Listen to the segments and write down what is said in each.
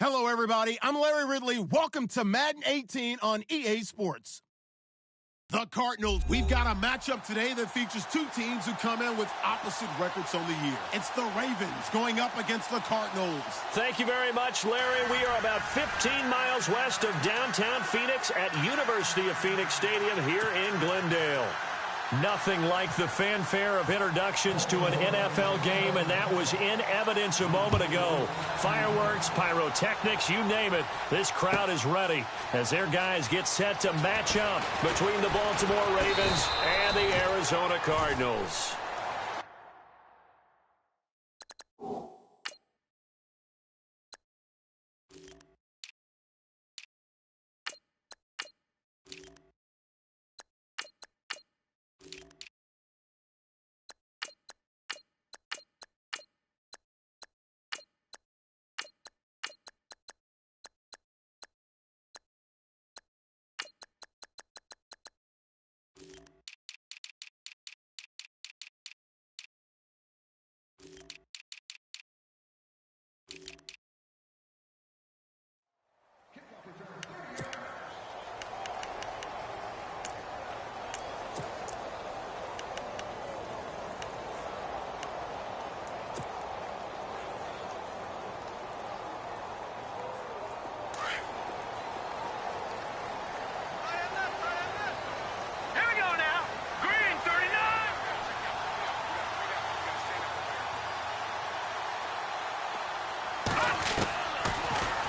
Hello, everybody. I'm Larry Ridley. Welcome to Madden 18 on EA Sports. The Cardinals, we've got a matchup today that features two teams who come in with opposite records on the year. It's the Ravens going up against the Cardinals. Thank you very much, Larry. We are about 15 miles west of downtown Phoenix at University of Phoenix Stadium here in Glendale. Nothing like the fanfare of introductions to an NFL game, and that was in evidence a moment ago. Fireworks, pyrotechnics, you name it. This crowd is ready as their guys get set to match up between the Baltimore Ravens and the Arizona Cardinals.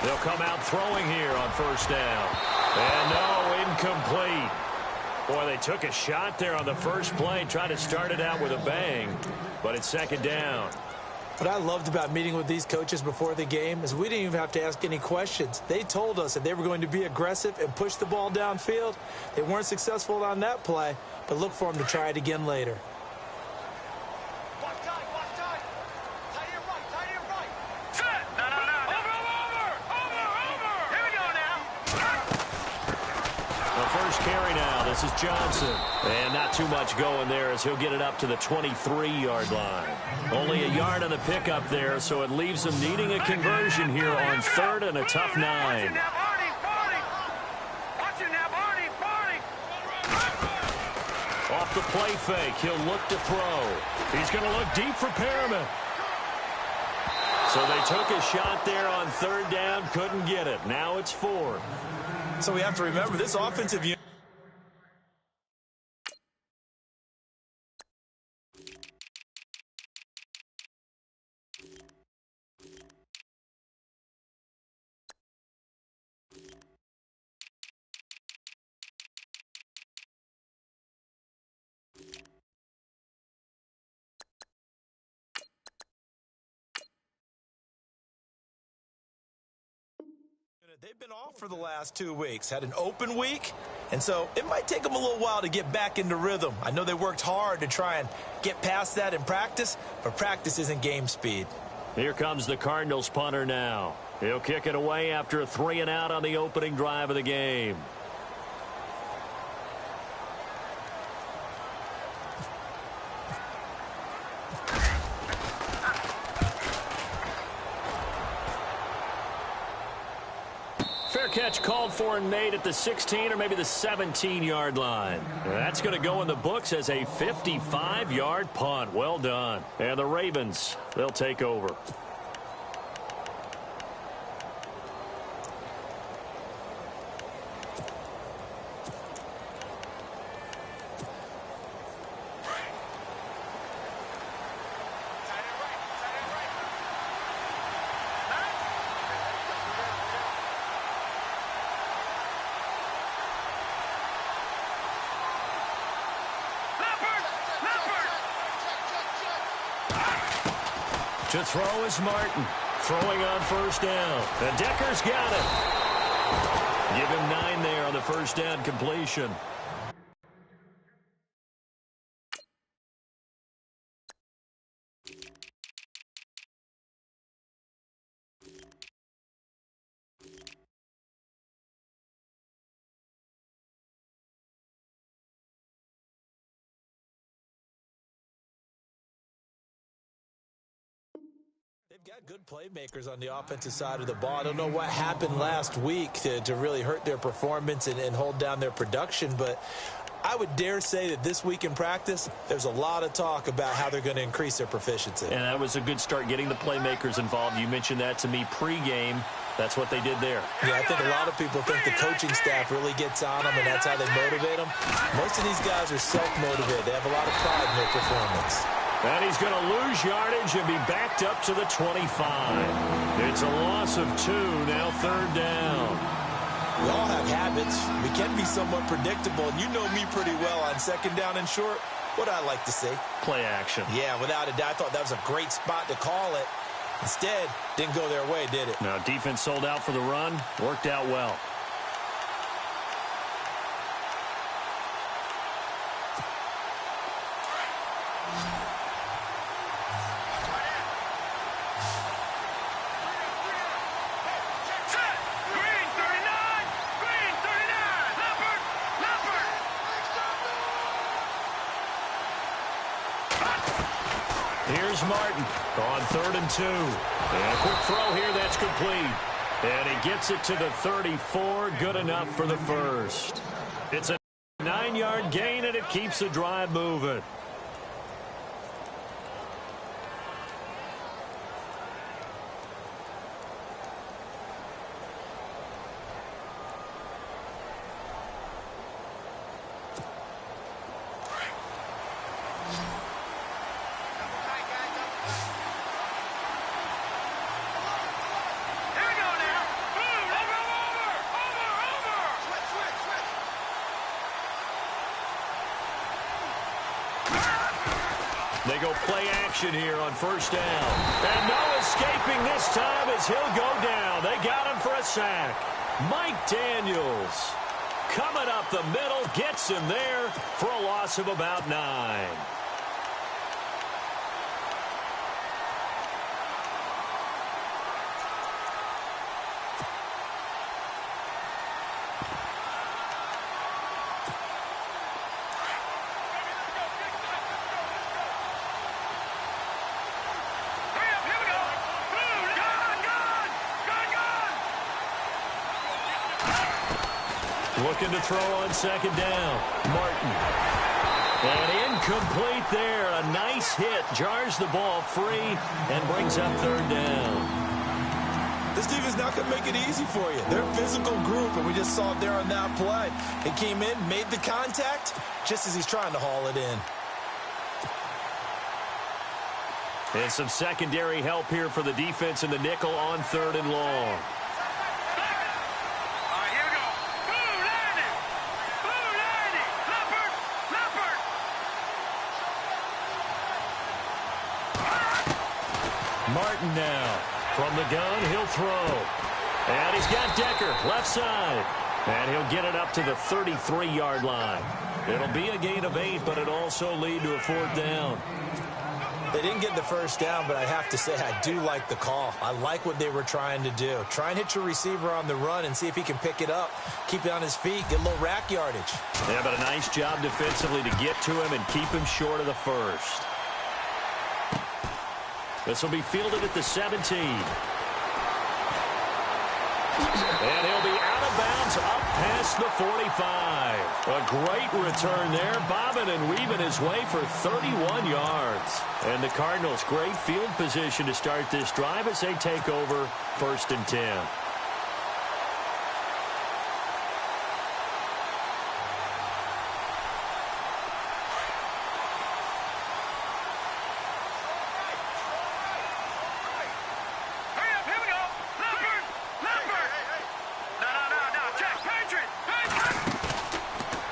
They'll come out throwing here on first down. And no, incomplete. Boy, they took a shot there on the first play, tried to start it out with a bang, but it's second down. What I loved about meeting with these coaches before the game is we didn't even have to ask any questions. They told us that they were going to be aggressive and push the ball downfield. They weren't successful on that play, but look for them to try it again later. Carry now. This is Johnson. And not too much going there as he'll get it up to the 23-yard line. Only a yard on the pickup there, so it leaves them needing a conversion here on third and a tough 9. Off the play fake, he'll look to throw. He's going to look deep for Perriman. So they took a shot there on third down, couldn't get it. Now it's fourth. So we have to remember this offensive unit. They've been off for the last 2 weeks, had an open week, and so it might take them a little while to get back into rhythm. I know they worked hard to try and get past that in practice, but practice isn't game speed. Here comes the Cardinals punter now. He'll kick it away after a 3-and-out on the opening drive of the game. Fair catch called for and made at the 16 or maybe the 17-yard line. That's going to go in the books as a 55-yard punt. Well done. And the Ravens, they'll take over. To throw is Martin. Throwing on first down. And Decker's got it. Give him 9 there on the first down completion. They've got good playmakers on the offensive side of the ball. I don't know what happened last week to really hurt their performance and hold down their production, but I would dare say that this week in practice, there's a lot of talk about how they're going to increase their proficiency. And that was a good start, getting the playmakers involved. You mentioned that to me pregame. That's what they did there. Yeah, I think a lot of people think the coaching staff really gets on them, and that's how they motivate them. Most of these guys are self-motivated. They have a lot of pride in their performance. And he's going to lose yardage and be backed up to the 25. It's a loss of 2, now 3rd down. We all have habits. We can be somewhat predictable, and you know me pretty well on 2nd down and short. What I like to see? Play action. Yeah, without a doubt. I thought that was a great spot to call it. Instead, didn't go their way, did it? Now, defense sold out for the run. Worked out well. Here's Martin on 3rd and 2. And a quick throw here, that's complete. And he gets it to the 34, good enough for the first. It's a 9-yard gain, and it keeps the drive moving. They go play action here on 1st down. And no escaping this time as he'll go down. They got him for a sack. Mike Daniels coming up the middle, gets him there for a loss of about 9. Looking to throw on 2nd down. Martin. And incomplete there. A nice hit. Jars the ball free and brings up 3rd down. This team is not going to make it easy for you. They're a physical group, and we just saw it there on that play. He came in, made the contact, just as he's trying to haul it in. And some secondary help here for the defense in the nickel on 3rd and long. Martin now from the gun, he'll throw. And he's got Decker left side. And he'll get it up to the 33-yard line. It'll be a gain of 8, but it'll also lead to a 4th down. They didn't get the 1st down, but I have to say I do like the call. I like what they were trying to do. Try and hit your receiver on the run and see if he can pick it up. Keep it on his feet, get a little rack yardage. Yeah, but a nice job defensively to get to him and keep him short of the 1st. This will be fielded at the 17. And he'll be out of bounds up past the 45. A great return there, bobbing and weaving his way for 31 yards. And the Cardinals, great field position to start this drive as they take over 1st and 10.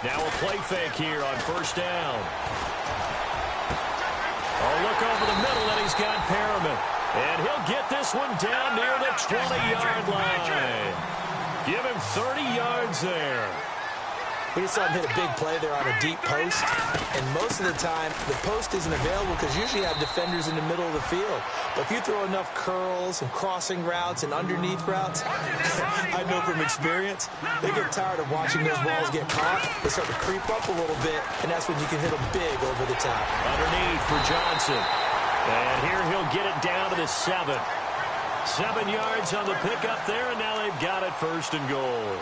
Now a play fake here on 1st down. Oh, look over the middle, and he's got Perriman. And he'll get this one down near the 20-yard line. Give him 30 yards there. We just saw him hit a big play there on a deep post. And most of the time, the post isn't available because usually you have defenders in the middle of the field. But if you throw enough curls and crossing routes and underneath routes, I know from experience, they get tired of watching those balls get caught. They start to creep up a little bit, and that's when you can hit them big over the top. Underneath for Johnson. And here he'll get it down to the 7. 7 yards on the pickup there, and now they've got it 1st and goal.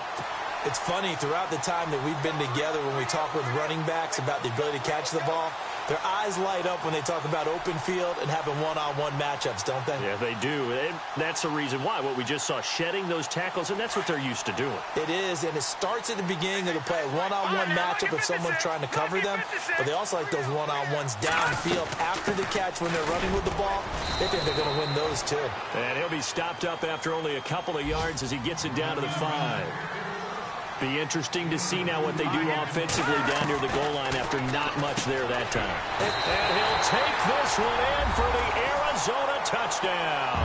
It's funny, throughout the time that we've been together, when we talk with running backs about the ability to catch the ball, their eyes light up when they talk about open field and having one-on-one matchups, don't they? Yeah, they do. And that's the reason why. What we just saw, shedding those tackles, and that's what they're used to doing. It is, and it starts at the beginning of the play. One-on-one matchup if someone's trying to cover them, but they also like those one-on-ones downfield after the catch when they're running with the ball. They think they're going to win those, too. And he'll be stopped up after only a couple of yards as he gets it down to the 5. Be interesting to see now what they do offensively down near the goal line after not much there that time. And he'll take this one in for the Arizona touchdown.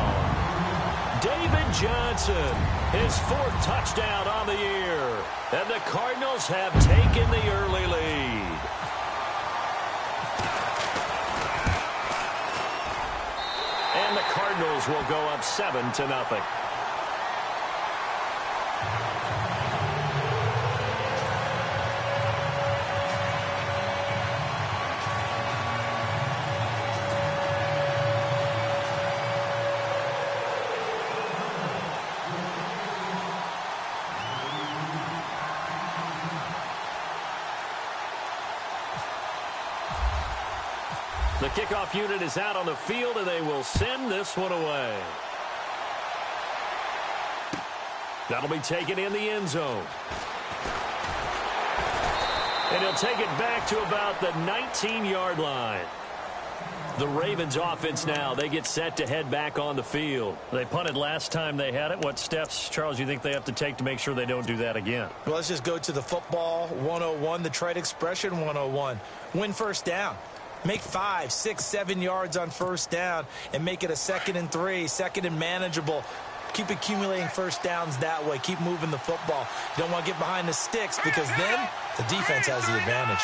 David Johnson, his 4th touchdown on the year. And the Cardinals have taken the early lead. And the Cardinals will go up 7-0. The kickoff unit is out on the field, and they will send this one away. That'll be taken in the end zone. And he'll take it back to about the 19-yard line. The Ravens offense now, they get set to head back on the field. They punted last time they had it. What steps, Charles, you think they have to take to make sure they don't do that again? Well, let's just go to the football 101, the trite expression 101. Win 1st down. Make 5, 6, 7 yards on 1st down and make it a 2nd and 3, 2nd and manageable. Keep accumulating 1st downs that way. Keep moving the football. You don't want to get behind the sticks because then the defense has the advantage.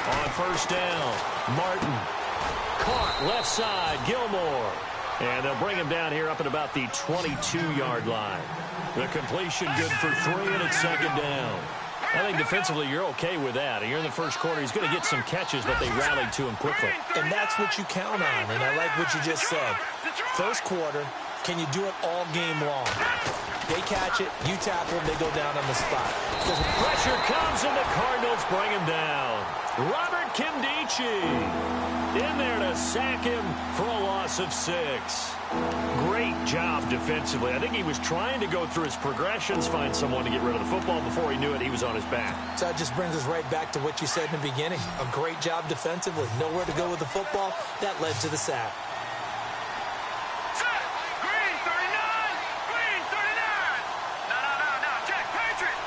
On 1st down, Martin. Caught left side, Gilmore. And they'll bring him down here up at about the 22-yard line. The completion good for 3, and it's 2nd down. I think defensively you're okay with that. Here in the 1st quarter, he's going to get some catches, but they rallied to him quickly. And that's what you count on, and I like what you just said. 1st quarter, can you do it all game long? They catch it, you tackle them, they go down on the spot. Because pressure comes, and the Cardinals bring him down. Robert Kimdichie in there to sack him for a loss of 6. Great job defensively. I think he was trying to go through his progressions, find someone to get rid of the football. Before he knew it, he was on his back. So that just brings us right back to what you said in the beginning. A great job defensively. Nowhere to go with the football. That led to the sack. Green 39! Green 39! No, Jack, Patriot!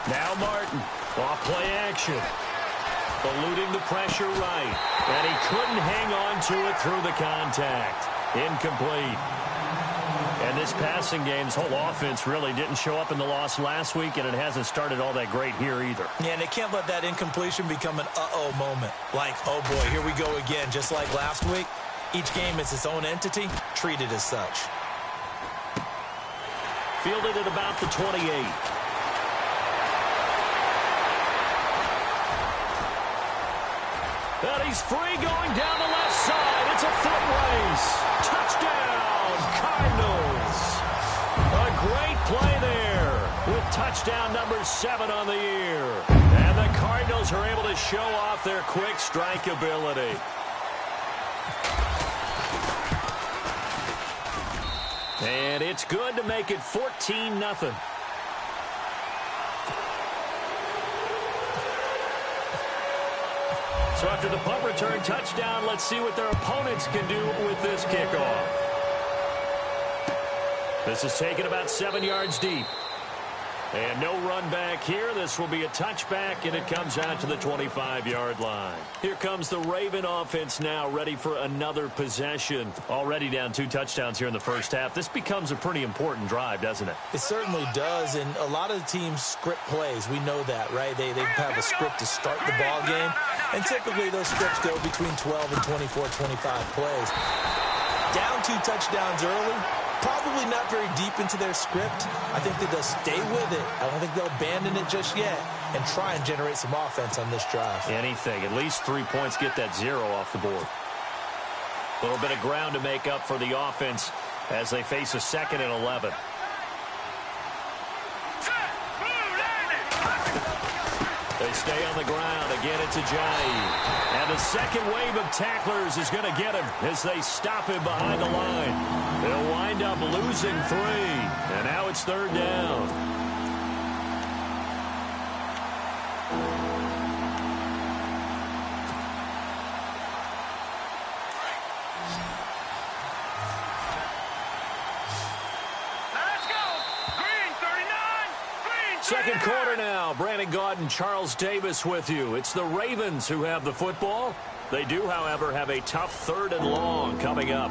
Now Martin, off play action. Eluding the pressure right. And he couldn't hang on to it through the contact. Incomplete. And this passing game's whole offense really didn't show up in the loss last week, and it hasn't started all that great here either. Yeah, and they can't let that incompletion become an uh-oh moment. Like, oh boy, here we go again. Just like last week, each game is its own entity, treated as such. Fielded at about the 28. And he's free going down the left side. It's a foot race. Touchdown, Cardinals. A great play there with touchdown number 7 on the year. And the Cardinals are able to show off their quick strike ability. And it's good to make it 14-0. So after the punt return touchdown, let's see what their opponents can do with this kickoff. This is taken about 7 yards deep. And no run back here. This will be a touchback, and it comes out to the 25-yard line. Here comes the Raven offense now, ready for another possession. Already down 2 touchdowns here in the first half. This becomes a pretty important drive, doesn't it? It certainly does, and a lot of the teams script plays. We know that, right? They have a script to start the ball game, and typically those scripts go between 12 and 24, 25 plays. Down 2 touchdowns early, probably probably not very deep into their script. I think that they'll stay with it. I don't think they'll abandon it just yet and try and generate some offense on this drive. Anything. At least 3 points, get that 0 off the board. A little bit of ground to make up for the offense as they face a 2nd and 11. They stay on the ground. Again, it's Jgeg. And the second wave of tacklers is going to get him as they stop him behind the line. They'll wind up losing 3. And now it's 3rd down. Second quarter now. Brandon Gaudin, Charles Davis with you. It's the Ravens who have the football. They do, however, have a tough 3rd and long coming up.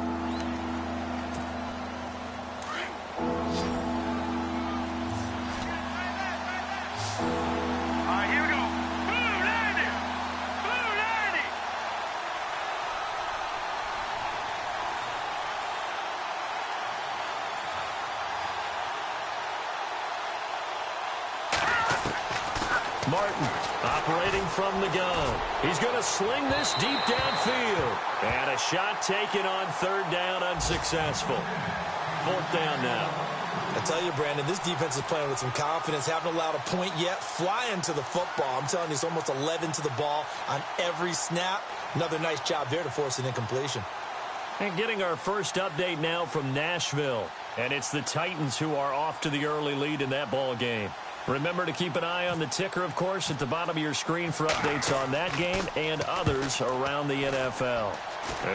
Martin operating from the gun. He's going to sling this deep downfield. And a shot taken on 3rd down, unsuccessful. 4th down now. I tell you, Brandon, this defense is playing with some confidence. Haven't allowed a point yet. Flying to the football. I'm telling you, it's almost 11 to the ball on every snap. Another nice job there to force an incompletion. And getting our first update now from Nashville. And it's the Titans who are off to the early lead in that ball game. Remember to keep an eye on the ticker, of course, at the bottom of your screen for updates on that game and others around the NFL.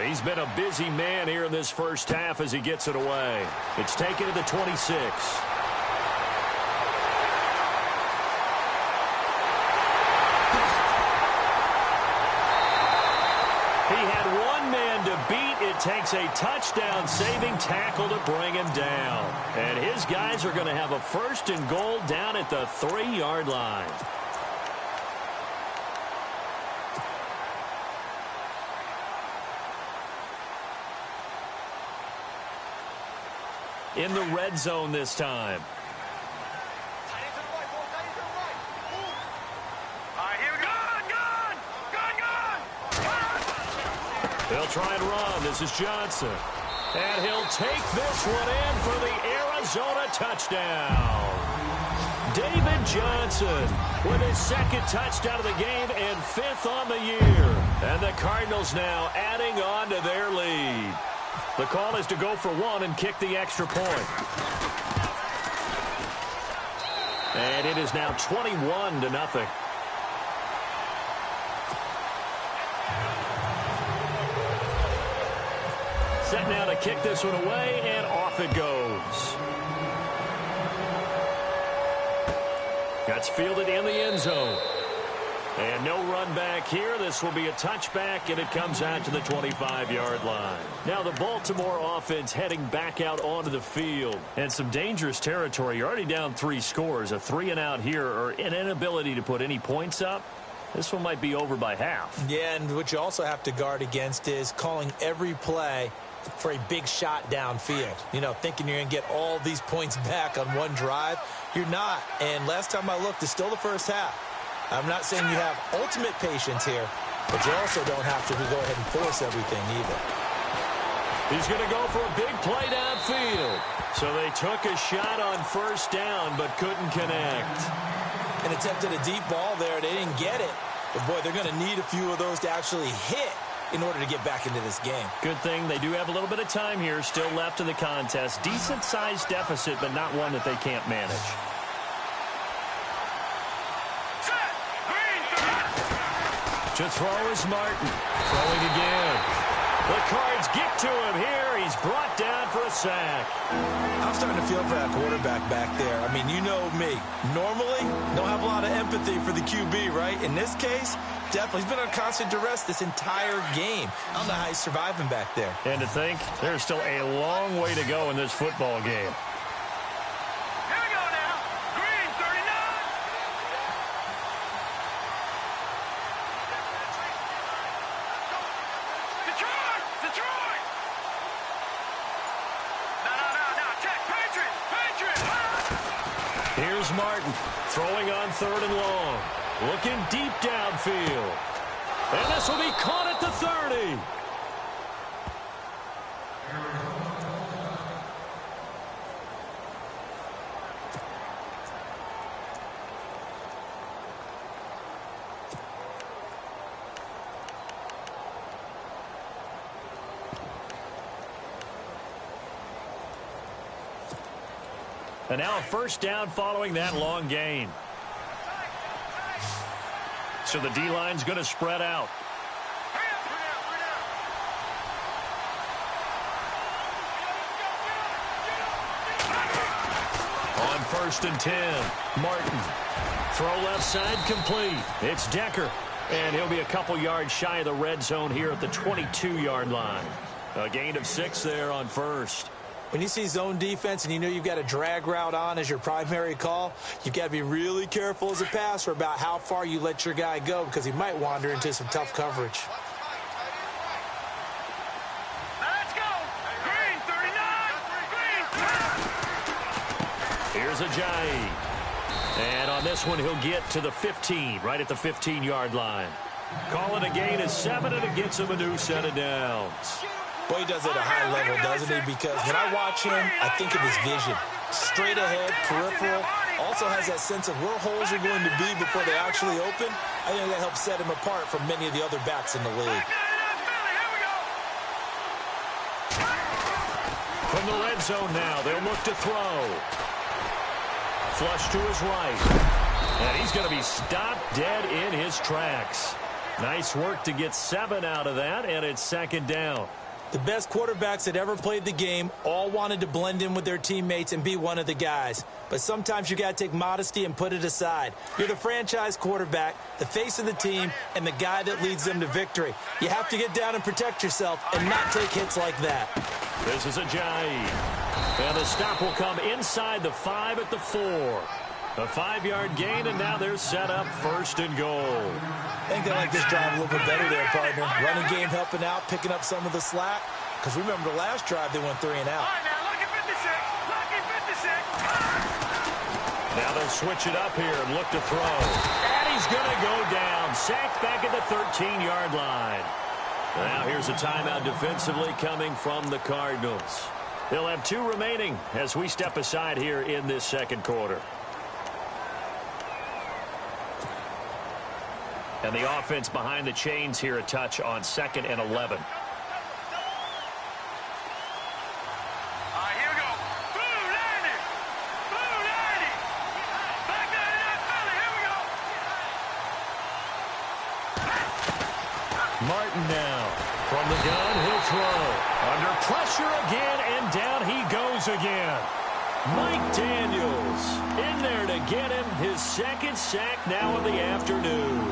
He's been a busy man here in this first half as he gets it away. It's taken to the 26. He had one man to beat. It takes a touchdown-saving tackle to bring him down. And his guys are going to have a 1st and goal down at the 3-yard line. In the red zone this time. They'll try and run. This is Johnson. And he'll take this one in for the Arizona touchdown. David Johnson with his 2nd touchdown of the game and 5th on the year. And the Cardinals now adding on to their lead. The call is to go for 1 and kick the extra point. And it is now 21-0. Set now to kick this one away, and off it goes. That's fielded in the end zone. And no run back here. This will be a touchback, and it comes out to the 25-yard line. Now the Baltimore offense heading back out onto the field. And some dangerous territory. You're already down 3 scores. A 3-and-out here, or an inability to put any points up. This one might be over by half. Yeah, and what you also have to guard against is calling every play for a big shot downfield. You know, thinking you're going to get all these points back on one drive. You're not. And last time I looked, it's still the first half. I'm not saying you have ultimate patience here, but you also don't have to go ahead and force everything either. He's going to go for a big play downfield. So they took a shot on 1st down, but couldn't connect. And attempted a deep ball there. They didn't get it. But, boy, they're going to need a few of those to actually hit in order to get back into this game. Good thing they do have a little bit of time here still left in the contest. Decent-sized deficit, but not one that they can't manage. To throw is Martin. Throwing again. The Cards get to him here. He's brought down for a sack. I'm starting to feel for that quarterback back there. I mean, you know me. Normally, don't have a lot of empathy for the QB, right? In this case, definitely. He's been on constant duress this entire game. I don't know how he's surviving back there. And to think, there's still a long way to go in this football game. Here we go now. Green, 39. Detroit! Detroit! No, check. Martin throwing on 3rd and long. Looking deep downfield. And this will be caught at the 30. And now a first down following that long gain. So the D-line's going to spread out. On 1st and 10, Martin. Throw left side complete. It's Decker. And he'll be a couple yards shy of the red zone here at the 22-yard line. A gain of 6 there on 1st. When you see zone defense and you know you've got a drag route on as your primary call, you've got to be really careful as a passer about how far you let your guy go because he might wander into some tough coverage. Now let's go. Green, 39. Green. Here's Jgeg. And on this one, he'll get to the 15, right at the 15-yard line. Call it a gain of 7, and it gets him a new set of downs. Boy, he does it at a high level, doesn't he? Because when I watch him, I think of his vision. Straight ahead, peripheral. Also has that sense of where holes are going to be before they actually open. I think that helps set him apart from many of the other backs in the league. From the red zone now, they'll look to throw. Flush to his right. And he's going to be stopped dead in his tracks. Nice work to get 7 out of that, and it's 2nd down. The best quarterbacks that ever played the game all wanted to blend in with their teammates and be one of the guys. But sometimes you got to take modesty and put it aside. You're the franchise quarterback, the face of the team, and the guy that leads them to victory. You have to get down and protect yourself and not take hits like that. This is Jgeg. And the stop will come inside the 5 at the 4. A 5-yard gain, and now they're set up 1st and goal. I think they like this drive a little bit better there, partner. Running game helping out, picking up some of the slack. Because remember the last drive, they went 3 and out. All right, now look at 56. Look at 56. Now they'll switch it up here and look to throw. And he's going to go down. Sacked back at the 13-yard line. Now here's a timeout defensively coming from the Cardinals. They'll have 2 remaining as we step aside here in this 2nd quarter. And the offense behind the chains here a touch on 2nd and 11. All right, here we go. Blue 90. Blue 90. Back to that Philly. Here we go. Martin now from the gun. He'll throw. Under pressure again, and down he goes again. Mike Daniels in there to get him his 2nd sack now of the afternoon.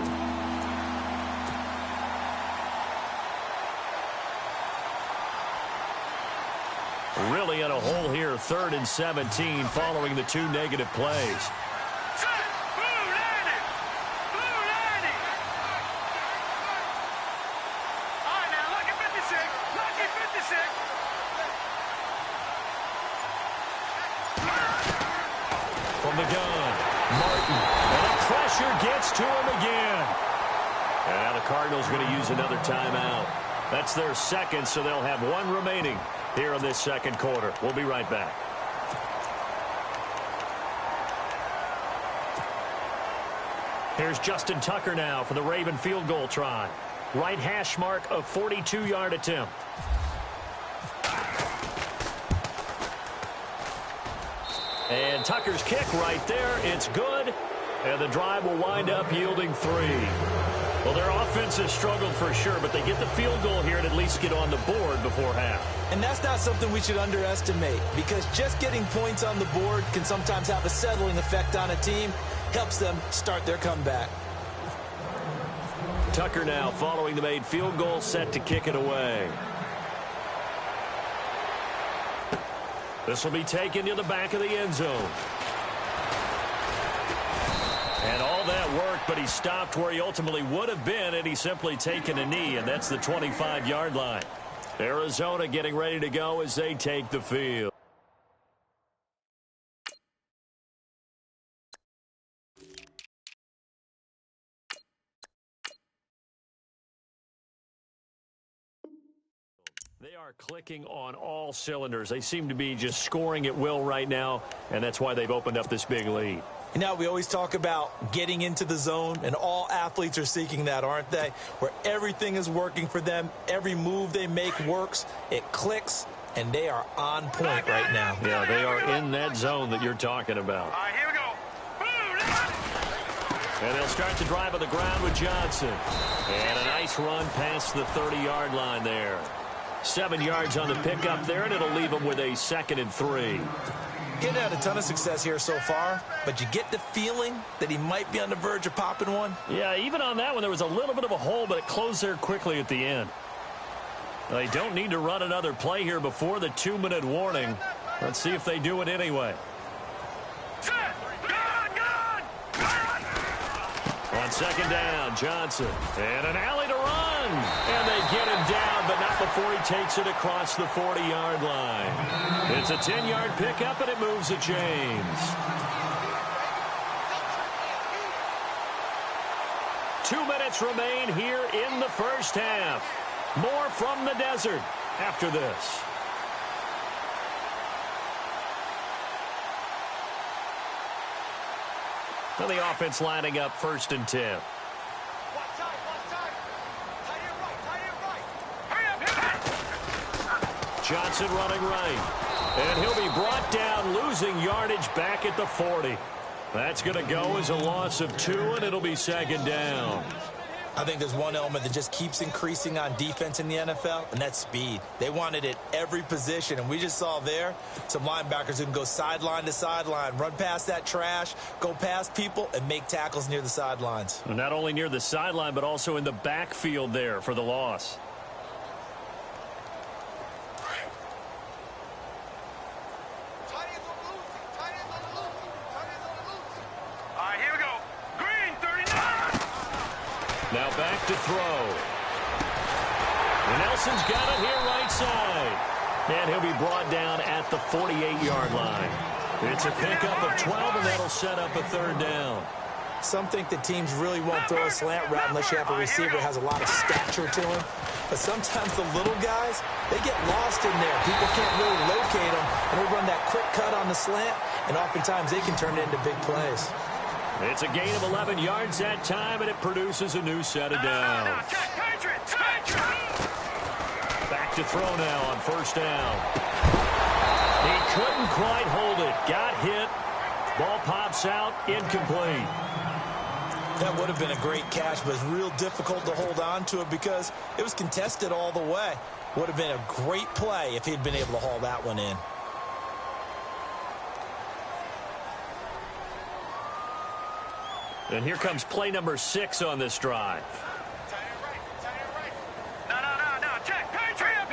Really in a hole here, 3rd and 17 following the 2 negative plays. Set. Blue 90. Blue 90. All right, now look at 56. Look at 56. From the gun, Martin. And the pressure gets to him again. And now the Cardinals going to use another timeout. That's their 2nd, so they'll have 1 remaining here in this 2nd quarter. We'll be right back. Here's Justin Tucker now for the Raven field goal try. Right hash mark, a 42-yard attempt. And Tucker's kick right there. It's good. And the drive will wind up yielding 3. Well, their offense has struggled for sure, but they get the field goal here and at least get on the board before half. And that's not something we should underestimate, because just getting points on the board can sometimes have a settling effect on a team. Helps them start their comeback. Tucker now following the made field goal, set to kick it away. This will be taken to the back of the end zone. And all that worked, but he stopped where he ultimately would have been, and he's simply taken a knee, and that's the 25-yard line. Arizona getting ready to go as they take the field. They are clicking on all cylinders. They seem to be just scoring at will right now, and that's why they've opened up this big lead. You know, we always talk about getting into the zone, and all athletes are seeking that, aren't they? Where everything is working for them, every move they make works, it clicks, and they are on point right now. Yeah, they are in that zone that you're talking about. All right, here we go. And they'll start to drive on the ground with Johnson. And a nice run past the 30-yard line there. 7 yards on the pickup there, and it'll leave them with a 2nd and 3. Getting had a ton of success here so far, but you get the feeling that he might be on the verge of popping one. Yeah, even on that one, there was a little bit of a hole, but it closed there quickly at the end. They don't need to run another play here before the 2-minute warning. Let's see if they do it anyway. On 2nd down, Johnson. And an alley to run. And they get him down, but not before he takes it across the 40-yard line. It's a 10-yard pickup, and it moves the chains. 2 minutes remain here in the first half. More from the desert after this. Well, the offense lining up 1st and 10. Johnson running right. And he'll be brought down, losing yardage back at the 40. That's going to go as a loss of 2, and it'll be 2nd down. I think there's one element that just keeps increasing on defense in the NFL, and that's speed. They want it at every position, and we just saw there some linebackers who can go sideline to sideline, run past that trash, go past people, and make tackles near the sidelines. Not only near the sideline, but also in the backfield there for the loss. Now back to throw. And Nelson's got it here right side. And he'll be brought down at the 48-yard line. It's a pickup of 12, and that'll set up a 3rd down. Some think that teams really won't throw a slant route unless you have a receiver that has a lot of stature to him. But sometimes the little guys, they get lost in there. People can't really locate them, and they run that quick cut on the slant, and oftentimes they can turn it into big plays. It's a gain of 11 yards that time, and it produces a new set of downs. Back to throw now on 1st down. He couldn't quite hold it. Got hit. Ball pops out. Incomplete. That would have been a great catch, but it's real difficult to hold on to it because it was contested all the way. Would have been a great play if he'd been able to haul that one in. And here comes play number 6 on this drive. No, check. Patriot.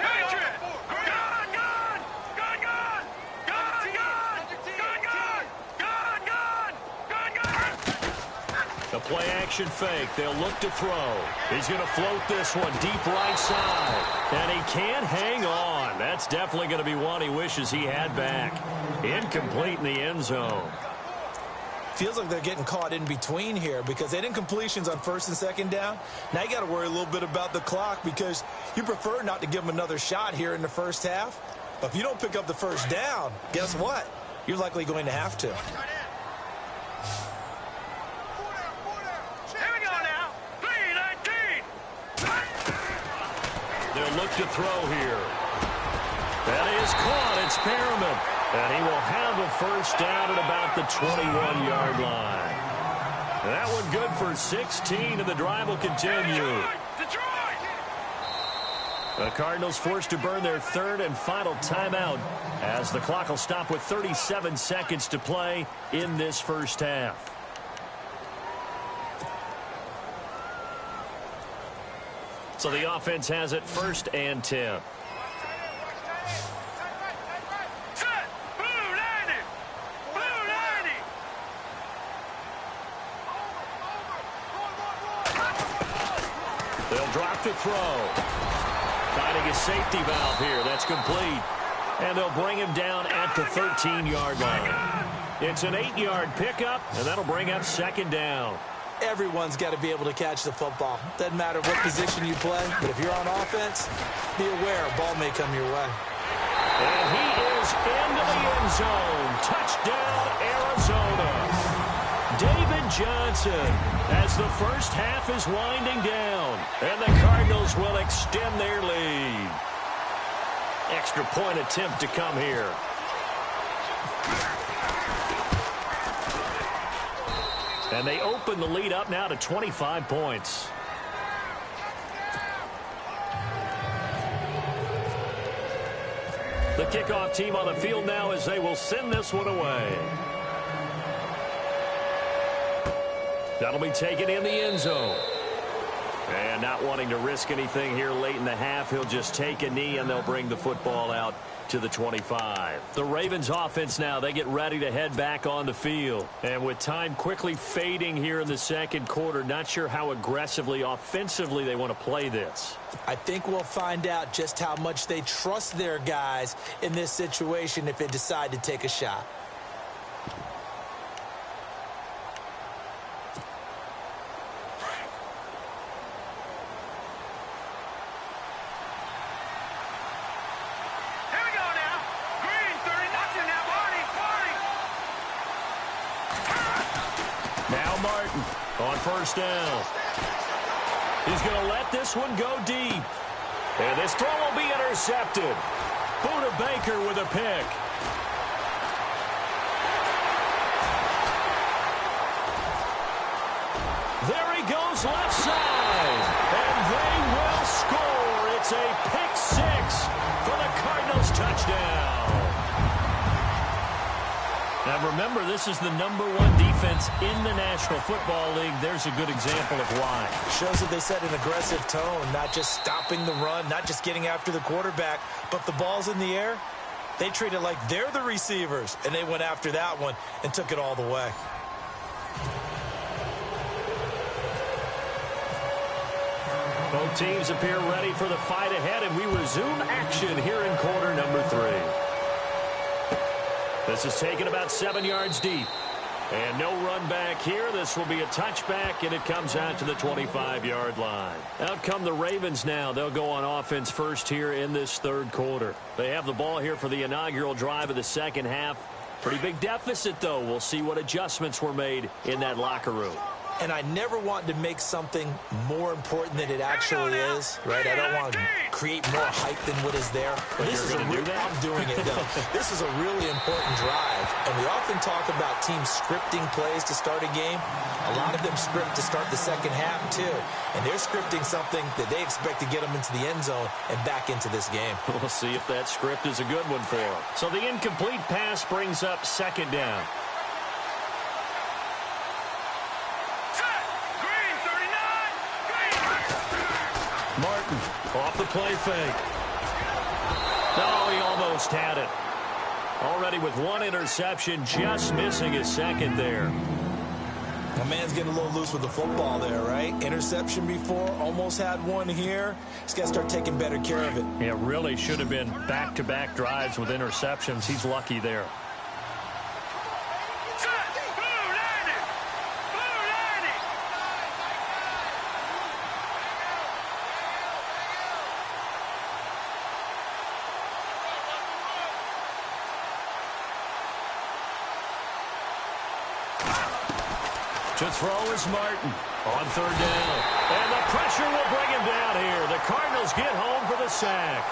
The play action fake. They'll look to throw. He's going to float this one deep right side. And he can't hang on. That's definitely going to be one he wishes he had back. Incomplete in the end zone. Feels like they're getting caught in between here because they didn't completions on 1st and 2nd down. Now you got to worry a little bit about the clock because you prefer not to give them another shot here in the first half. But if you don't pick up the 1st down, guess what? You're likely going to have to. Here we go now. 3-19. They'll look to throw here. That is caught. It's Perriman. And he will have a 1st down at about the 21-yard line. That one good for 16, and the drive will continue. Detroit! The Cardinals forced to burn their 3rd and final timeout as the clock will stop with 37 seconds to play in this first half. So the offense has it 1st and 10. They'll drop to throw. Finding a safety valve here. That's complete. And they'll bring him down at the 13-yard line. It's an 8-yard pickup, and that'll bring up 2nd down. Everyone's got to be able to catch the football. Doesn't matter what position you play, but if you're on offense, be aware a ball may come your way. And he is into the end zone. Touchdown, Arizona. David Johnson, as the first half is winding down, and the Cardinals will extend their lead. Extra point attempt to come here. And they open the lead up now to 25 points. The kickoff team on the field now as they will send this one away. That'll be taken in the end zone. And not wanting to risk anything here late in the half, he'll just take a knee and they'll bring the football out to the 25. The Ravens offense now, they get ready to head back on the field. And with time quickly fading here in the second quarter, not sure how aggressively, offensively they want to play this. I think we'll find out just how much they trust their guys in this situation if they decide to take a shot. On first down. He's going to let this one go deep. And this throw will be intercepted. Buda Baker with a pick. There he goes left side. And they will score. It's a pick six for the Cardinals touchdown. Now remember, this is the #1 defense in the National Football League. There's a good example of why. Shows that they set an aggressive tone, not just stopping the run, not just getting after the quarterback, but the ball's in the air. They treat it like they're the receivers, and they went after that one and took it all the way. Both teams appear ready for the fight ahead, and we resume action here in quarter number 3. This is taken about 7 yards deep. And no run back here. This will be a touchback, and it comes out to the 25-yard line. Out come the Ravens now. They'll go on offense first here in this third quarter. They have the ball here for the inaugural drive of the second half. Pretty big deficit, though. We'll see what adjustments were made in that locker room. And I never want to make something more important than it actually is, right? I don't want to create more hype than what is there. But this is I'm doing it, though. This is a really important drive. And we often talk about teams scripting plays to start a game. A lot of them script to start the second half, too. And they're scripting something that they expect to get them into the end zone and back into this game. We'll see if that script is a good one for them. So the incomplete pass brings up second down. Martin off the play fake. No, he almost had it. Already with one interception, just missing his second there. A man's getting a little loose with the football there, right? Interception before, almost had one here. He's got to start taking better care of it. Yeah, really should have been back-to-back drives with interceptions. He's lucky there. To throw is Martin on third down. And the pressure will bring him down here. The Cardinals get home for the sack.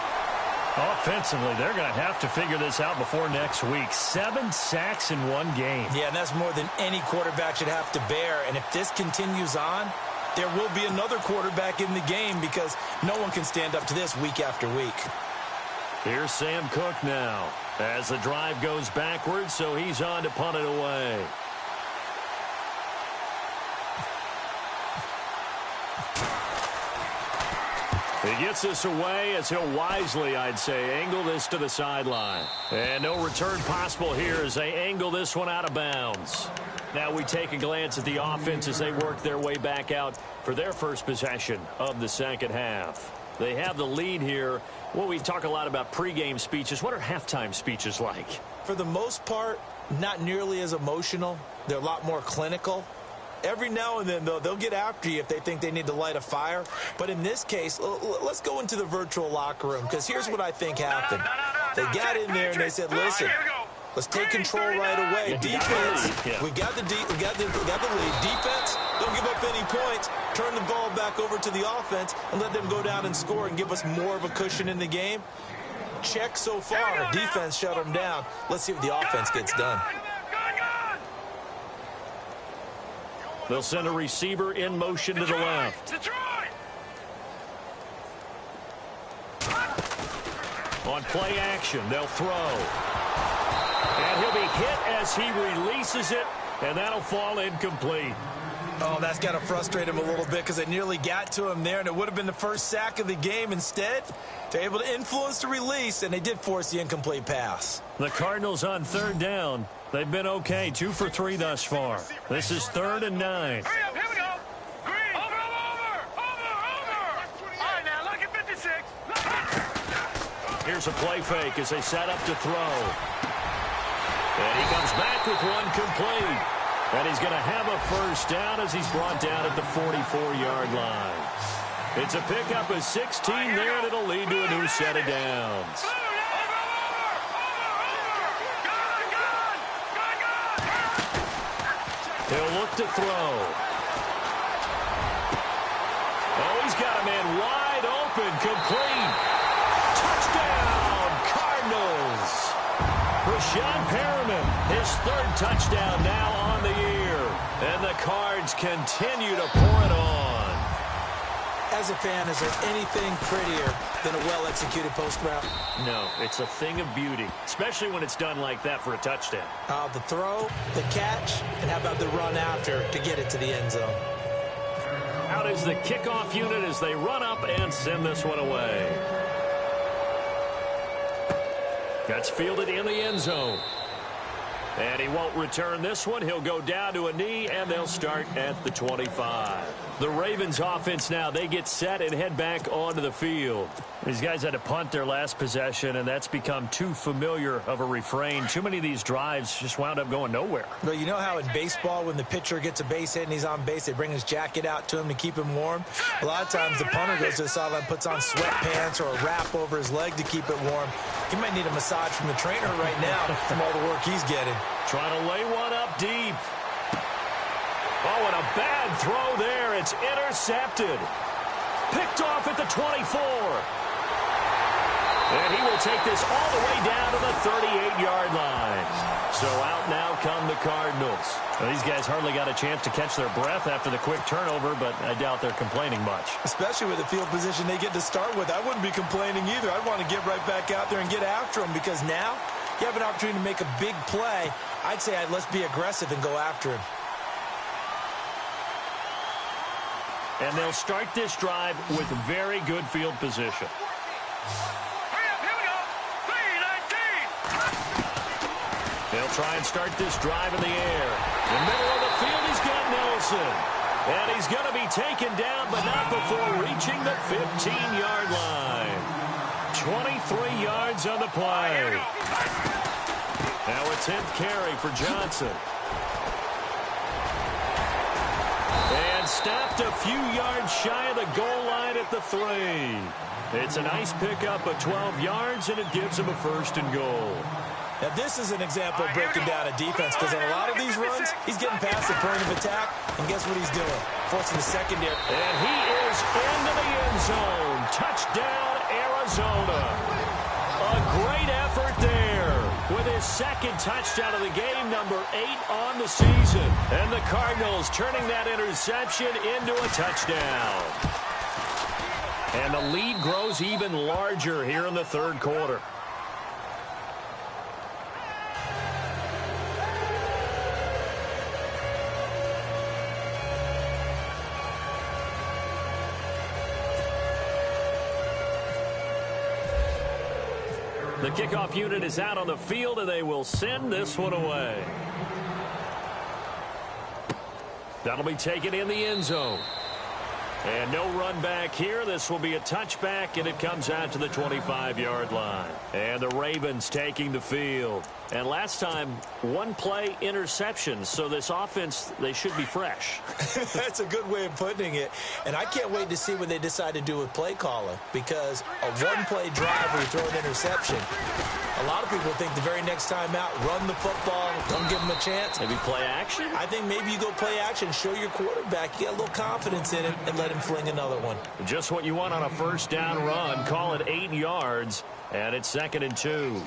Offensively, they're going to have to figure this out before next week. 7 sacks in one game. Yeah, and that's more than any quarterback should have to bear. And if this continues on, there will be another quarterback in the game because no one can stand up to this week after week. Here's Sam Cook now as the drive goes backwards, so he's on to punt it away. He gets this away as he'll wisely, I'd say, angle this to the sideline. And no return possible here as they angle this one out of bounds. Now we take a glance at the offense as they work their way back out for their first possession of the second half. They have the lead here. Well, we talk a lot about pregame speeches. What are halftime speeches like? For the most part, not nearly as emotional. They're a lot more clinical. Every now and then, though, they'll get after you if they think they need to light a fire. But in this case, let's go into the virtual locker room, because here's what I think happened. They got in there and they said, listen, let's take control right away. Defense, we got the lead. Defense, don't give up any points. Turn the ball back over to the offense and let them go down and score and give us more of a cushion in the game. Check so far. Defense shut them down. Let's see what the offense gets done. They'll send a receiver in motion to the left. On play action, they'll throw. And he'll be hit as he releases it, and that'll fall incomplete. Oh, that's got to frustrate him a little bit because they nearly got to him there, and it would have been the first sack of the game. Instead, they're able to influence the release, and they did force the incomplete pass. The Cardinals on third down. They've been okay, 2 for 3 thus far. This is 3rd and 9. Hurry up, here we go. Green. Over. All right, now look at 56. Here's a play fake as they set up to throw. And he comes back with one complete. And he's going to have a first down as he's brought down at the 44-yard line. It's a pickup of 16 there, and it'll lead to a new set of downs. He'll look to throw. Oh, he's got a man wide open, complete. Touchdown, Cardinals. Rashawn Perriman, his 3rd touchdown now on the year. And the Cards continue to pour it on. As a fan, is there anything prettier than a well-executed post route? No, it's a thing of beauty, especially when it's done like that for a touchdown. The throw, the catch, and how about the run after to get it to the end zone? Out is the kickoff unit as they run up and send this one away. That's fielded in the end zone. And he won't return this one. He'll go down to a knee, and they'll start at the 25. The Ravens offense now, they get set and head back onto the field. These guys had to punt their last possession, and that's become too familiar of a refrain. Too many of these drives just wound up going nowhere. But you know how in baseball, when the pitcher gets a base hit and he's on base, they bring his jacket out to him to keep him warm? A lot of times the punter goes to the sideline, puts on sweatpants or a wrap over his leg to keep it warm. He might need a massage from the trainer right now from all the work he's getting. Trying to lay one up deep. Oh, and a bad throw there. It's intercepted. Picked off at the 24. And he will take this all the way down to the 38-yard line. So out now come the Cardinals. Well, these guys hardly got a chance to catch their breath after the quick turnover, but I doubt they're complaining much. Especially with the field position they get to start with. I wouldn't be complaining either. I'd want to get right back out there and get after them because now you have an opportunity to make a big play. I'd say let's be aggressive and go after him. And they'll start this drive with very good field position. Hurry up, here we go. 3-19. They'll try and start this drive in the air. In the middle of the field, he's got Nelson. And he's going to be taken down, but not before reaching the 15-yard line. 23 yards on the play. Now a 10th carry for Johnson. And stopped a few yards shy of the goal line at the 3. It's a nice pickup of 12 yards, and it gives him a 1st and goal. Now, this is an example of breaking down a defense because on a lot of these runs, he's getting past the point of attack, and guess what he's doing? Forcing the secondary. And he is into the end zone. Touchdown, Arizona. A great effort there with his 2nd touchdown of the game, number 8 on the season. And the Cardinals turning that interception into a touchdown. And the lead grows even larger here in the 3rd quarter. The kickoff unit is out on the field, and they will send this one away. That'll be taken in the end zone. And no run back here. This will be a touchback, and it comes out to the 25-yard line. And the Ravens taking the field. And last time, one play interception. So this offense, they should be fresh. That's a good way of putting it. And I can't wait to see what they decide to do with play calling, because a one-play drive where you throw an interception, a lot of people think the very next time out, run the football, don't give them a chance. Maybe play action? I think maybe you go play action, show your quarterback, you get a little confidence in him, and let him fling another one. Just what you want on a first down run. Call it 8 yards, and it's 2nd and 2.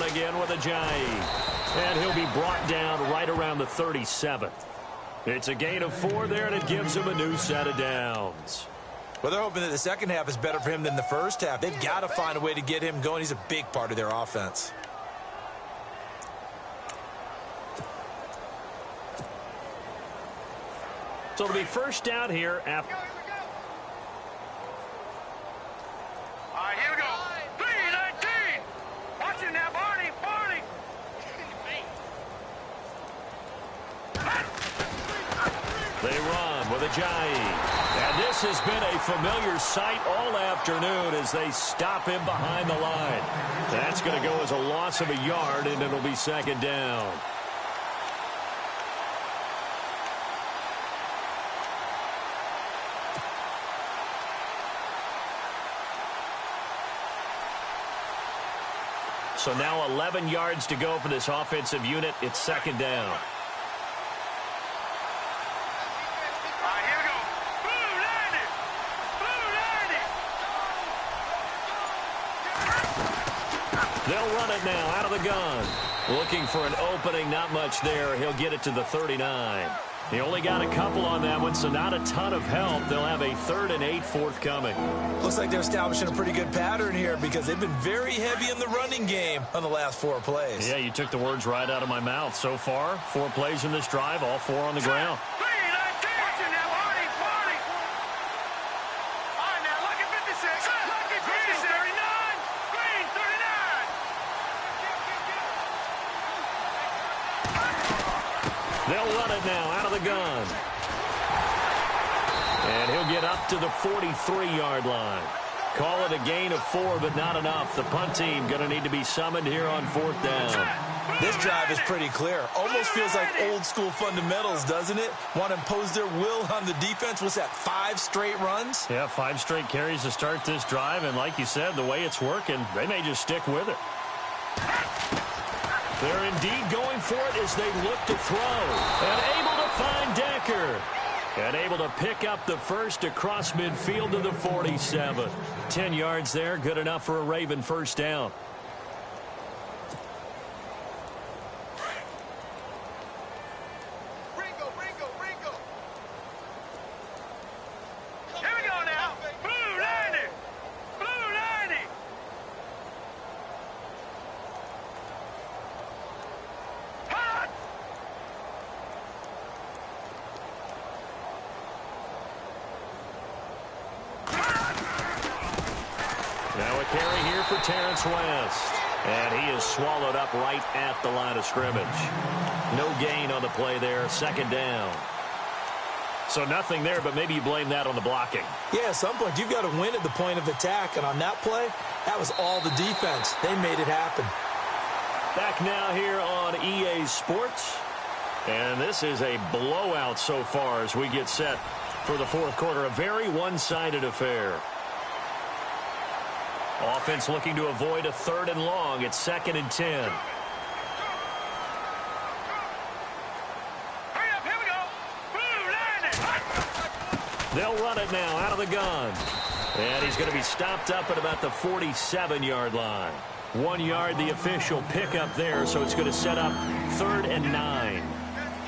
Again with a Jgeg, and he'll be brought down right around the 37. It's a gain of 4 there, and it gives him a new set of downs. Well, they're hoping that the second half is better for him than the first half. They've got to find a way to get him going. He's a big part of their offense. So it'll be first down here after. All right, here we go. 3-19. Watch it now, Barney. Barney. They run with a Jgeg. And this has been a familiar sight all afternoon as they stop him behind the line. That's going to go as a loss of a yard, and it'll be 2nd down. So now 11 yards to go for this offensive unit. It's 2nd down. All right, here we go. Blue 90. Blue 90. They'll run it now out of the gun. Looking for an opening, not much there. He'll get it to the 39. He only got a couple on that one, so not a ton of help. They'll have a 3rd and 8 forthcoming. Looks like they're establishing a pretty good pattern here, because they've been very heavy in the running game on the last 4 plays. Yeah, you took the words right out of my mouth. So far, 4 plays in this drive, all 4 on the ground. 3-19. Watch it now, Barney. Barney. All right, now, look at 56. Look at 56. 39. Green, 39. They'll run it now out of the gun. And he'll get up to the 43-yard line. Call it a gain of 4, but not enough. The punt team going to need to be summoned here on 4th down. This drive is pretty clear. Almost feels like old-school fundamentals, doesn't it? Want to impose their will on the defense. What's that, 5 straight runs? Yeah, 5 straight carries to start this drive. And like you said, the way it's working, they may just stick with it. They're indeed going for it as they look to throw. And able to find Decker. And able to pick up the first across midfield to the 47. 10 yards there, good enough for a Raven first down. Here we go now. Blue 90. Blue 90. Hot. Now a carry here for Terrence West. And he is swallowed up right at the line of scrimmage. No gain on the play there, 2nd down. So nothing there, but maybe you blame that on the blocking. Yeah, at some point you've got to win at the point of attack. And on that play, that was all the defense. They made it happen. Back now here on EA Sports. And this is a blowout so far as we get set for the 4th quarter. A very one-sided affair. Offense looking to avoid a 3rd and long. It's 2nd and 10. Hurry up, here we go. Blue 90. They'll run it now out of the gun. And he's going to be stopped up at about the 47-yard line. 1 yard, the official pickup there, so it's going to set up 3rd and 9.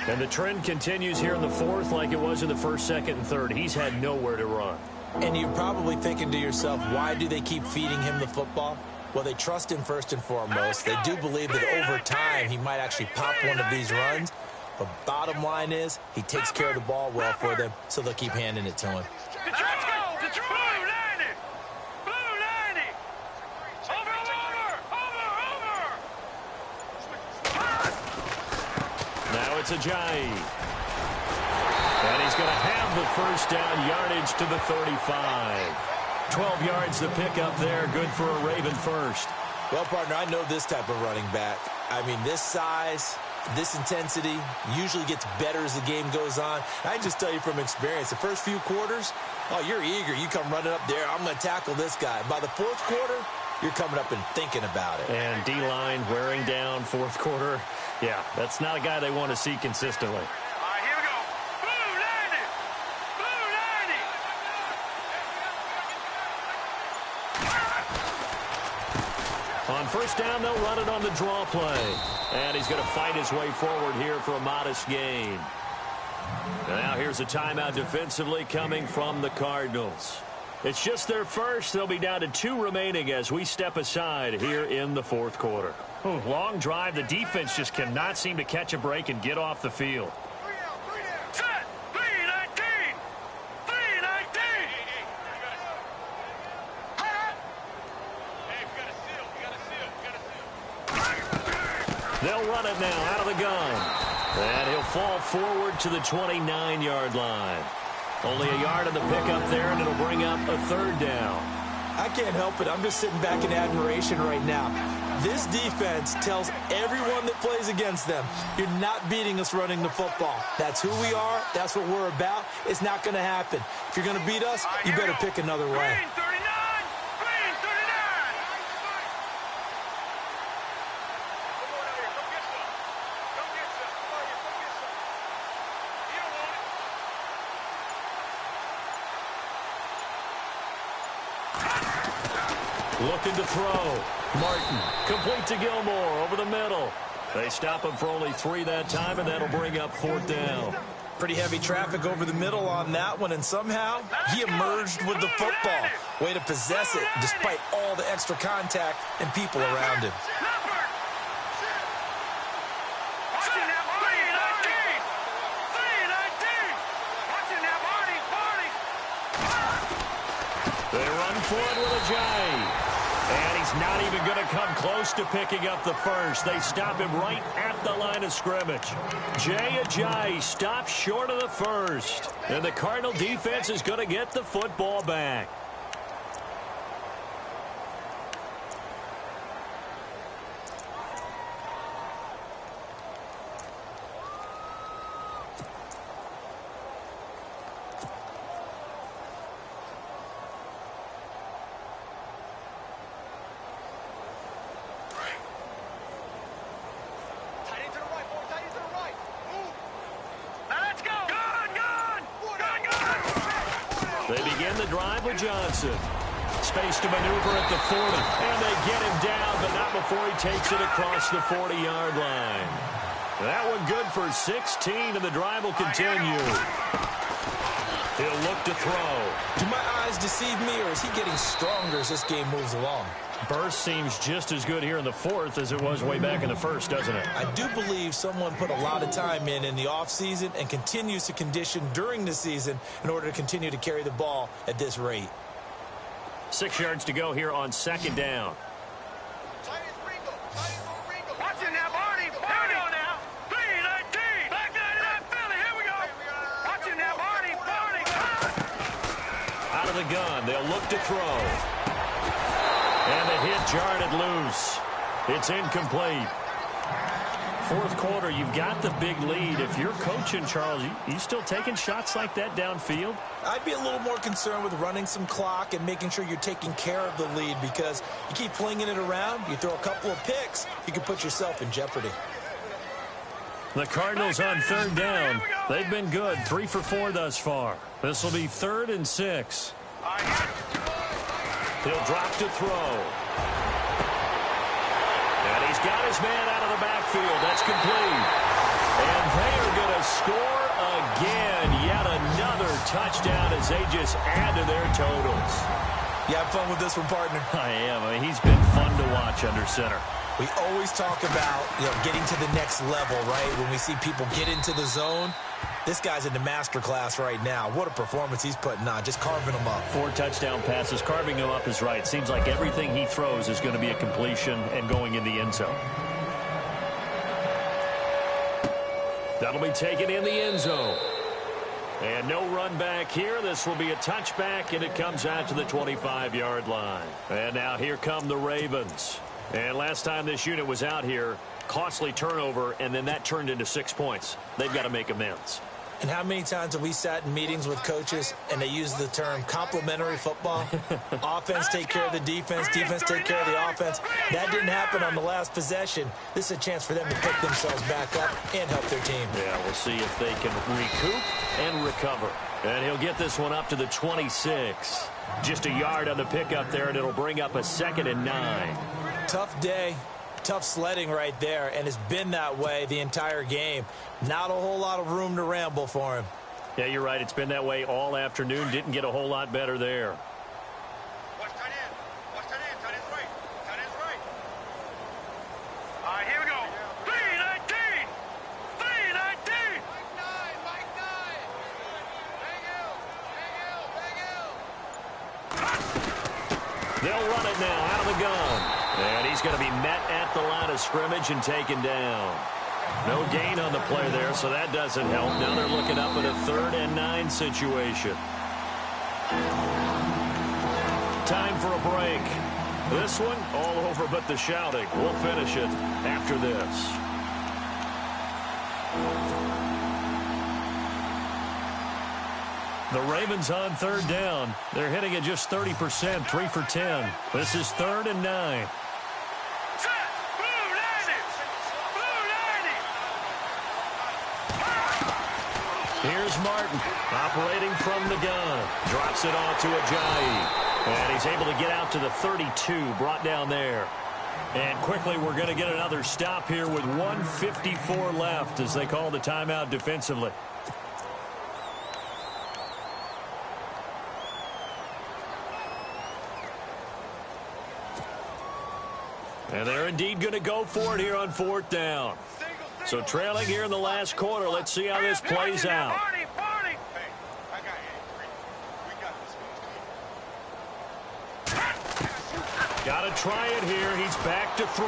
And the trend continues here in the 4th like it was in the 1st, 2nd, and 3rd. He's had nowhere to run. And you're probably thinking to yourself, why do they keep feeding him the football? Well, they trust him first and foremost. They do believe that over time he might actually pop one of these runs. But bottom line is he takes care of the ball well for them, so they'll keep handing it to him. Let's go! Blue 90! Blue 90! Over! Now it's Jgeg. And he's going to have the first down, yardage to the 35. 12 yards to pick up there. Good for a Raven first. Well, partner, I know this type of running back. I mean, this size, this intensity usually gets better as the game goes on. I just tell you from experience, the first few quarters, oh, you're eager. You come running up there, I'm going to tackle this guy. By the fourth quarter, you're coming up and thinking about it. And D-line wearing down fourth quarter. Yeah, that's not a guy they want to see consistently. On first down, they'll run it on the draw play. And he's going to fight his way forward here for a modest gain. Now here's a timeout defensively coming from the Cardinals. It's just their first. They'll be down to 2 remaining as we step aside here in the fourth quarter. Long drive. The defense just cannot seem to catch a break and get off the field. They'll run it now out of the gun. And he'll fall forward to the 29-yard line. Only a yard on the pickup there, and it'll bring up a third down. I can't help it. I'm just sitting back in admiration right now. This defense tells everyone that plays against them, you're not beating us running the football. That's who we are. That's what we're about. It's not going to happen. If you're going to beat us, you better pick another way. Looking to throw. Martin, complete to Gilmore, over the middle. They stop him for only 3 that time, and that'll bring up fourth down. Pretty heavy traffic over the middle on that one, and somehow he emerged with the football. Way to possess it, despite all the extra contact and people around him. They run for it with Jgeg. And he's not even going to come close to picking up the first. They stop him right at the line of scrimmage. Jgeg stops short of the first. And the Cardinal defense is going to get the football back. They begin the drive with Johnson. Space to maneuver at the 40. And they get him down, but not before he takes it across the 40-yard line. That one good for 16, and the drive will continue. He'll look to throw. Do my eyes deceive me, or is he getting stronger as this game moves along? Burst seems just as good here in the fourth as it was way back in the first, doesn't it? I do believe someone put a lot of time in the offseason and continues to condition during the season in order to continue to carry the ball at this rate. 6 yards to go here on second down. Watching now, Barney. Here we go now. 3-19. Back to that Philly. Here we go. Watching now, Barney. Out of the gun. They'll look to throw. And the hit jarred it loose. It's incomplete. Fourth quarter, you've got the big lead. If you're coaching, Charles, you still taking shots like that downfield? I'd be a little more concerned with running some clock and making sure you're taking care of the lead, because you keep flinging it around, you throw a couple of picks, you can put yourself in jeopardy. The Cardinals on third down. They've been good, 3 for 4 thus far. This will be 3rd and 6. He'll drop to throw. And he's got his man out of the backfield. That's complete. And they are going to score again. Yet another touchdown as they just add to their totals. You have fun with this one, partner? I am. I mean, he's been fun to watch under center. We always talk about, getting to the next level, right? When we see people get into the zone, this guy's in the master class right now. What a performance he's putting on, just carving them up. 4 touchdown passes. Carving them up is right. Seems like everything he throws is going to be a completion and going in the end zone. That'll be taken in the end zone. And no run back here. This will be a touchback, and it comes out to the 25-yard line. And now here come the Ravens. And last time this unit was out here, costly turnover, and then that turned into 6 points. They've got to make amends. And how many times have we sat in meetings with coaches and they use the term complementary football? Offense take care of the defense, defense take care of the offense. That didn't happen on the last possession. This is a chance for them to pick themselves back up and help their team. Yeah, we'll see if they can recoup and recover. And he'll get this one up to the 26. Just a yard on the pickup there, and it'll bring up a 2nd and 9. Tough day. Tough sledding right there, and it's been that way the entire game. Not a whole lot of room to ramble for him. Yeah, you're right. It's been that way all afternoon. Didn't get a whole lot better there. Watch tight end. Watch tight end. Tight end's right. Tight end's right. All right, here we go. 3-19. 3-19. Mike 9. Bang Hill. They'll run it now out of the gun. And he's going to be met at the line of scrimmage and taken down. No gain on the play there, so that doesn't help. Now they're looking up at a 3rd and 9 situation. Time for a break. This one, all over but the shouting. We'll finish it after this. The Ravens on 3rd down. They're hitting at just 30%, 3 for 10. This is 3rd and 9. Here's Martin, operating from the gun. Drops it off to Jgeg. And he's able to get out to the 32, brought down there. And quickly, we're going to get another stop here with 1:54 left as they call the timeout defensively. And they're indeed going to go for it here on 4th down. So trailing here in the last quarter. Let's see how this plays out. Got to try it here. He's back to throw.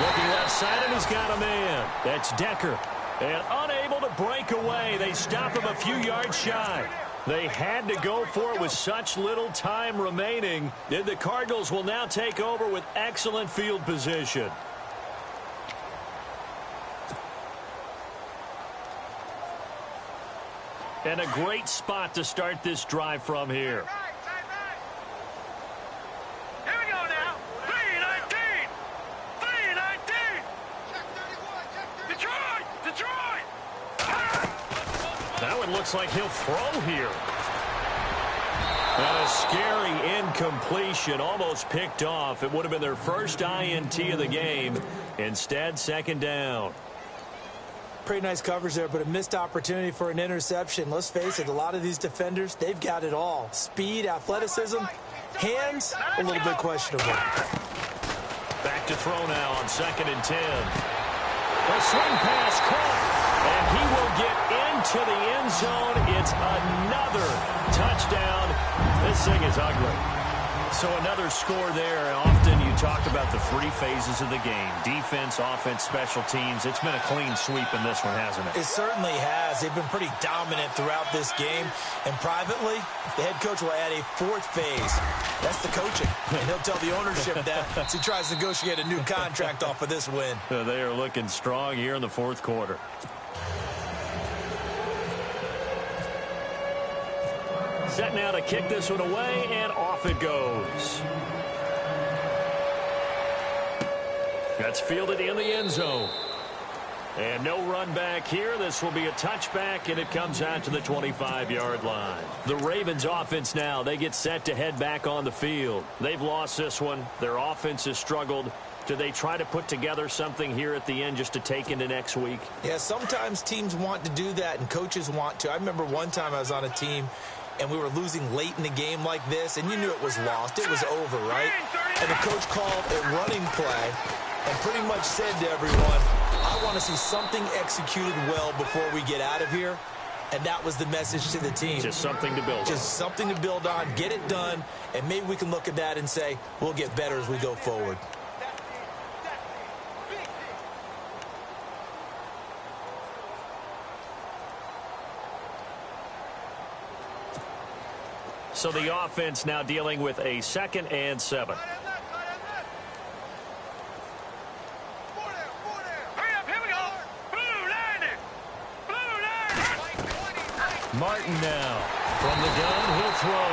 Looking left side, and he's got a man. That's Decker. And unable to break away. They stop him a few yards shy. They had to go for it with such little time remaining. And the Cardinals will now take over with excellent field position. And a great spot to start this drive from here. Here we go now. 3-19. 3-19. Detroit. That one looks like he'll throw here. And a scary incompletion, almost picked off. It would have been their first INT of the game. Instead, 2nd down. Pretty nice coverage there, but a missed opportunity for an interception. Let's face it, a lot of these defenders, they've got it all. Speed, athleticism, hands, a little bit questionable. Back to throw now on 2nd and 10. A swing pass caught, and he will get into the end zone. It's another touchdown. This thing is ugly. So another score there. Often you talk about the 3 phases of the game. Defense, offense, special teams. It's been a clean sweep in this one, hasn't it? It certainly has. They've been pretty dominant throughout this game. And privately, the head coach will add a 4th phase. That's the coaching. And he'll tell the ownership that as he tries to negotiate a new contract off of this win. They are looking strong here in the 4th quarter. Set now to kick this one away, and off it goes. That's fielded in the end zone. And no run back here. This will be a touchback, and it comes out to the 25-yard line. The Ravens offense now, they get set to head back on the field. They've lost this one. Their offense has struggled. Do they try to put together something here at the end just to take into next week? Yeah, sometimes teams want to do that, and coaches want to. I remember one time I was on a team, and we were losing late in the game like this, and you knew it was lost. It was over, right? And the coach called a running play and pretty much said to everyone, I want to see something executed well before we get out of here. And that was the message to the team. Just something to build on. Just something to build on, get it done, and maybe we can look at that and say, we'll get better as we go forward. So the offense now dealing with a 2nd and 7. Martin now from the gun, he'll throw.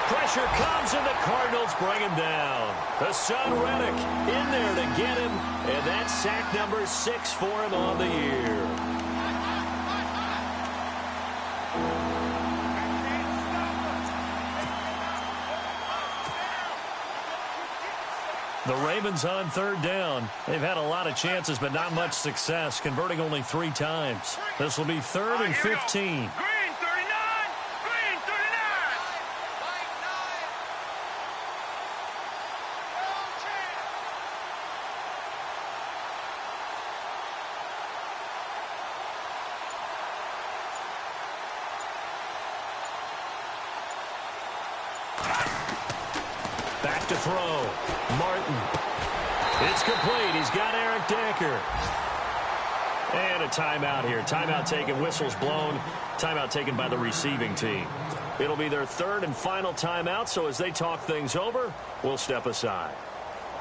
Pressure comes, and the Cardinals bring him down. The son Reddick in there to get him, and that's sack number 6 for him on the year. The Ravens on 3rd down. They've had a lot of chances, but not much success, converting only 3 times. This will be 3rd and 15. Back to throw. Martin. It's complete. He's got Eric Decker. And a timeout here. Timeout taken. Whistles blown. Timeout taken by the receiving team. It'll be their 3rd and final timeout, so as they talk things over, we'll step aside.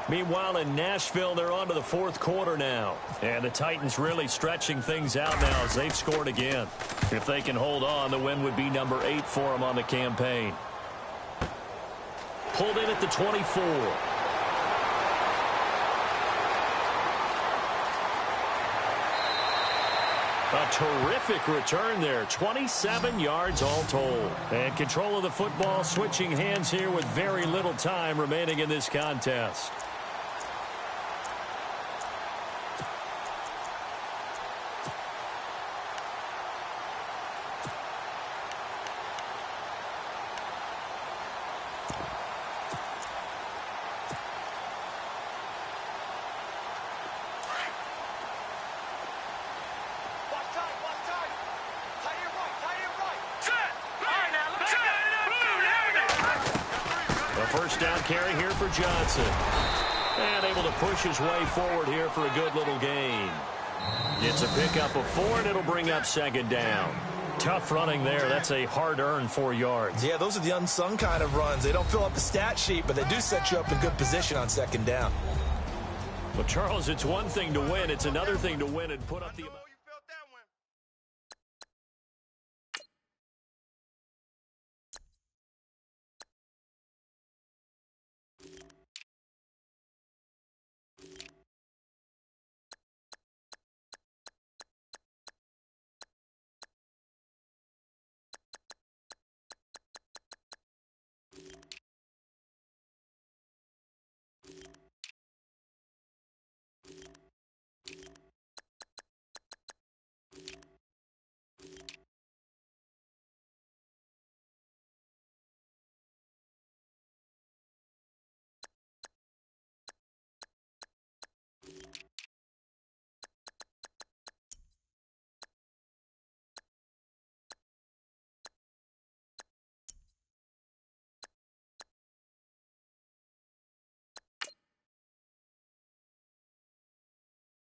Meanwhile, in Nashville, they're on to the 4th quarter now. And the Titans really stretching things out now as they've scored again. If they can hold on, the win would be number 8 for them on the campaign. Pulled in at the 24. A terrific return there. 27 yards all told. And control of the football switching hands here with very little time remaining in this contest. First down carry here for Johnson. And able to push his way forward here for a good little gain. It's a pickup of 4, and it'll bring up 2nd down. Tough running there. That's a hard-earned 4 yards. Yeah, those are the unsung kind of runs. They don't fill up the stat sheet, but they do set you up in good position on 2nd down. Well, Charles, it's one thing to win. It's another thing to win and put up the...